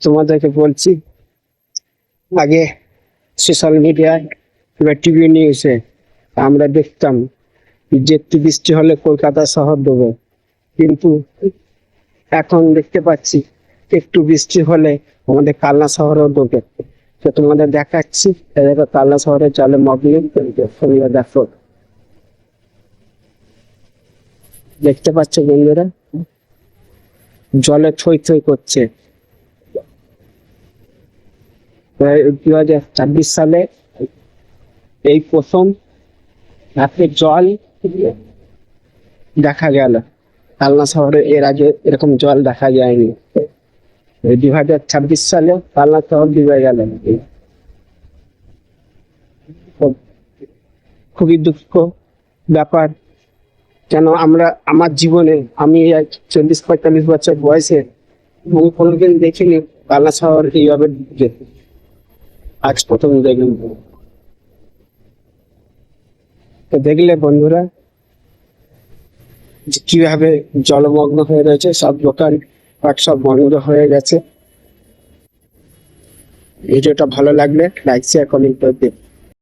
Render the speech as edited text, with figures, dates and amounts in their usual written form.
তোমাদেরকে বলছি, আগে সোশ্যাল মিডিয়ায় বা টিভি নিউজে আমরা দেখতাম যে একটু বৃষ্টি হলে কলকাতা শহর ডুবে, কিন্তু এখন দেখতে পাচ্ছি একটু বৃষ্টি হলে আমাদের কালনা শহরও ডুবে। তো তোমাদের দেখাচ্ছি, এই দেখো কালনা শহরে জলে মগ্ন। তোমরা দেখো, দেখতে পাচ্ছ বন্ধুরা, জলে থই থই করছে। 2026 সালে এই প্রথম রাতে জল দেখা গেল কালনা শহরে। এর আগে এরকম জল দেখা যায়নি। 2026 সালে কালনা শহর ডুবে গেল। খুবই দুঃখ ব্যাপার। কেন আমার জীবনে আমি 40-45 বছর বয়সে আমি কোনোদিন দেখিনি কালনা শহর এইভাবে ডুবে। আজ প্রথম দেখলাম। তো দেখলে বন্ধুরা যে কিভাবে জলমগ্ন হয়ে রয়েছে, সব দোকান পাট সব বন্ধ হয়ে গেছে। ভিডিওটা ভালো লাগলে লাইক শেয়ার কমেন্ট করে দিন।